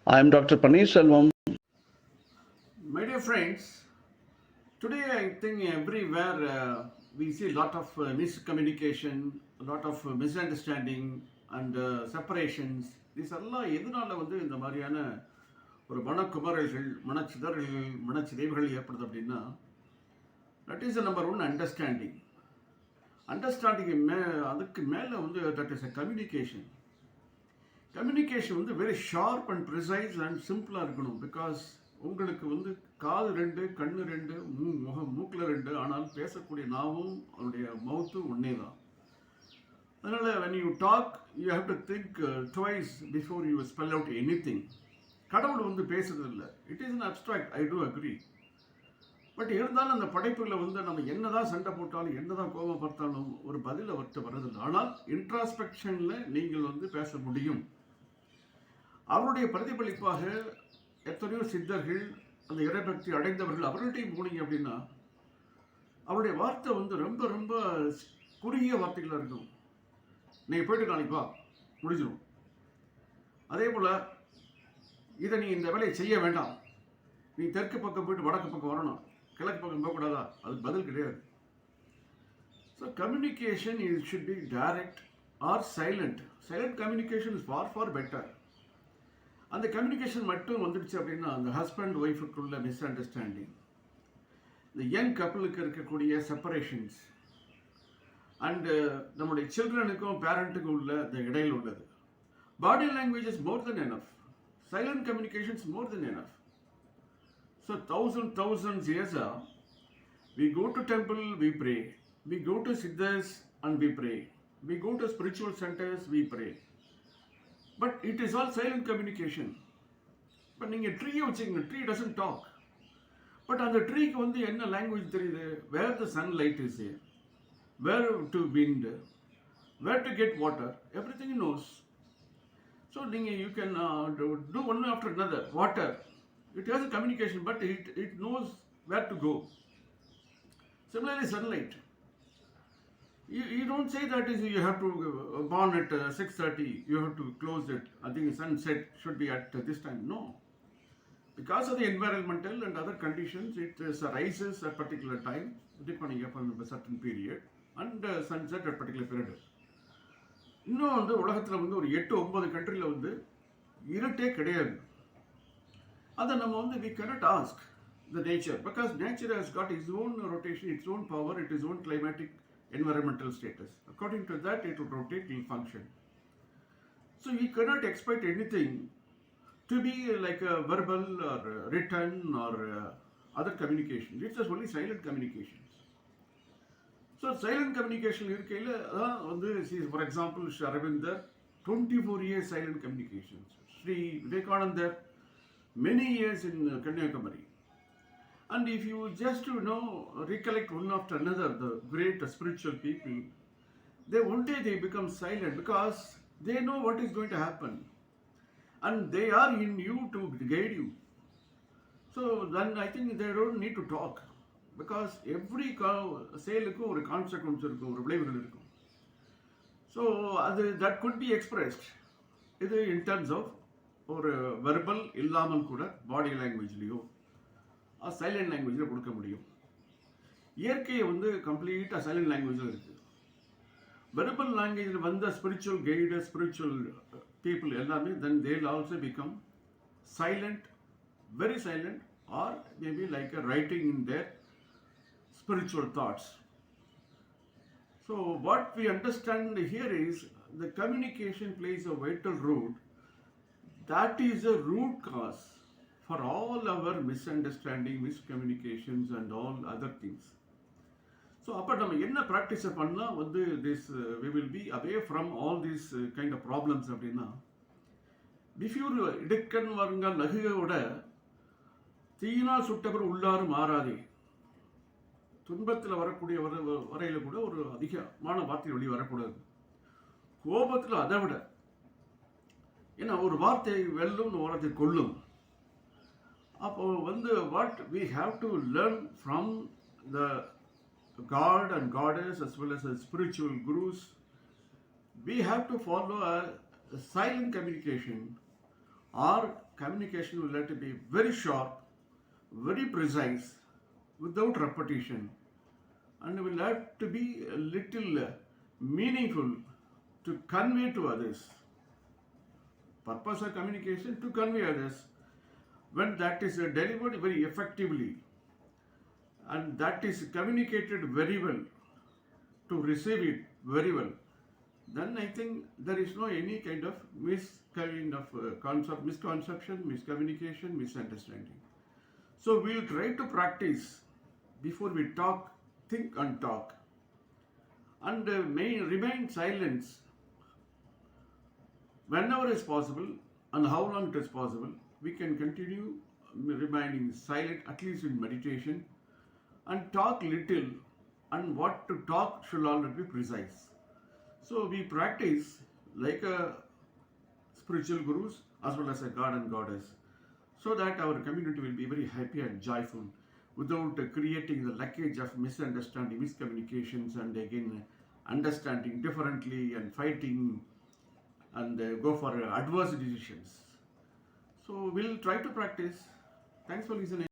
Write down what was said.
I am Dr. Paneerselvam. My dear friends, today I think everywhere we see a lot of miscommunication, a lot of misunderstanding and separations. These எல்லாம் எதனால இந்த மாதிரியான ஒரு மனக்குமரல்கள், மனச்சிதறல்கள், மனச்சிதைவுகள் ஏற்படுது அப்படின்னா, that is number one understanding. Understanding அதுக்கு மேலே that is a communication. Communication very sharp and precise and சிம்பிளாக இருக்கணும். பிகாஸ் உங்களுக்கு காது ரெண்டு, கண்ணு ரெண்டு, மூக்கில் ரெண்டு, ஆனால் பேசக்கூடிய நாவும் அவருடைய மவுத்தும் ஒன்றே தான். அதனால் when you talk you have to think twice before you spell out anything. கடவுள் பேசுறது இல்லை. It is an abstract, I do agree. But இருந்தாலும் அந்த படைப்புகளில் நம்ம என்னதான் சண்டை போட்டாலும் என்னதான் கோபப்படுத்தாலும் ஒரு பதில் அவர்கிட்ட வர்றதில்லை. ஆனால் இன்ட்ராஸ்பெக்ஷனில் நீங்கள் பேச முடியும். அவருடைய பிரதிபலிப்பாக எத்தனையோ சித்தர்கள், அந்த இறைபக்தி அடைந்தவர்கள், அவர்கள்ட்டையும் போனீங்க அப்படின்னா அவருடைய வார்த்தை ரொம்ப ரொம்ப குறுகிய வார்த்தைகளாக இருக்கும். நீங்கள் போயிட்டு நாளைக்கு வா, முடிஞ்சிடும். அதே போல் இதை நீ இந்த வேலையை செய்ய வேண்டாம், நீ தெற்கு பக்கம் போயிட்டு வடக்கு பக்கம் வரணும், கிழக்கு பக்கம் போகக்கூடாதா, அதுக்கு பதில் கிடையாது. So communication it should be direct R silent. Silent communication is for for better. அந்த கம்யூனிகேஷன் மட்டும் வந்துடுச்சு அப்படின்னா அந்த ஹஸ்பண்ட் ஒய்ஃபுக்குள்ள மிஸ் அண்டர்ஸ்டாண்டிங், இந்த யங் கப்புளுக்கு இருக்கக்கூடிய செப்பரேஷன்ஸ் அண்டு நம்முடைய சில்ட்ரனுக்கும் பேரண்ட்டுக்கும் உள்ள இந்த இடையில் உள்ளது. Body language is more then enough. Silent communication is more then enough. So thousands years we go to temple, we pray. We go to siddhas and we pray. We go to spiritual centers, we pray. But it is all silent communication. But நீங்கள் ட்ரீயை வச்சுங்க, tree doesn't talk. But அந்த ட்ரீக்கு என்ன language தெரியுது? Where the sunlight is there, where to wind, where to get water, everything knows. So நீங்கள் you can do one after another. Water, it has a communication, but it knows where to go. Similarly, sunlight. You don't say that is you have to born at 6:30, you have to close it. I think sunset should be at this time. No. Because of the environmental and other conditions, it rises at particular time, depending upon a certain period, and sunset at particular period. இன்னும் உலகத்தில் ஒரு 8-9 கண்ட்ரியில் இருட்டே கிடையாது. அதை நம்ம we cannot ask the nature, because nature has got its own rotation, its own power, its own climatic environmental status. According to that, it will rotate, it will function. So we cannot expect anything to be like a verbal or written or other communication. It's just only silent communications. So silent communication இருக்கையில் for example, Sri Aurobindo, 24 years silent communications. Sri Vivekananda, many years in Kanyakumari. And if you just recollect one after another the great spiritual people, one day they become silent because they know what is going to happen and they are in you to guide you. So then I think they don't need to talk, because every செயலுக்கும் ஒரு consequence இருக்கும், ஒரு விளைவுகள் இருக்கும். So that could be expressed இது in terms of ஒரு verbal இல்லாமல் கூட பாடி லாங்குவேஜ்லேயோ சைலண்ட் லாங்குவேஜில் கொடுக்க முடியும். இயற்கையை கம்ப்ளீட்டாக சைலண்ட் லாங்குவேஜில் இருக்குது. வெர்பல் லாங்குவேஜில் வந்த ஸ்பிரிச்சுவல் கைடு, ஸ்பிரிச்சுவல் பீப்புள் எல்லாமே then they will also become silent, very silent, or maybe like a writing in there spiritual thoughts. So what we understand here is the communication plays a vital role. That is a root cause for all our misunderstanding, miscommunications and all other things. So அப்போ நம்ம என்ன ப்ராக்டிஸை பண்ணால் this we will be away from all these kind of problems அப்படின்னா, பிஃப்யூர் இடுக்கன் வருங்க நகையோட தீயினால் சுட்டவர் உள்ளாறு மாறாதே. துன்பத்தில் வரக்கூடிய வரையில் கூட ஒரு அதிகமான வார்த்தை வெளியே வரக்கூடாது. கோபத்தில் அதை விட, ஏன்னா ஒரு வார்த்தை வெல்லும், ஒரு வார்த்தை கொல்லும். அப்போ what we have to learn from the God and Goddess as well as the spiritual gurus, we have to follow a silent communication Our communication will have to be very sharp, very precise, without repetition, and will have to be a little meaningful to convey to others. Purpose of communication to convey others. When that is delivered very effectively and that is communicated very well to receive it very well, then I think there is no any kind of misconception, miscommunication, misunderstanding. So we'll try to practice before we talk, think and talk, and may remain silent whenever is possible and how long it is possible. We can continue remaining silent, at least in meditation, and talk little, and what to talk should always be precise. So we practice like a spiritual gurus as well as a god and goddess, so that our community will be very happy and joyful without creating the luggage of misunderstanding, miscommunications, and again understanding differently and fighting and go for adverse decisions. So we'll try to practice. Thanks for listening.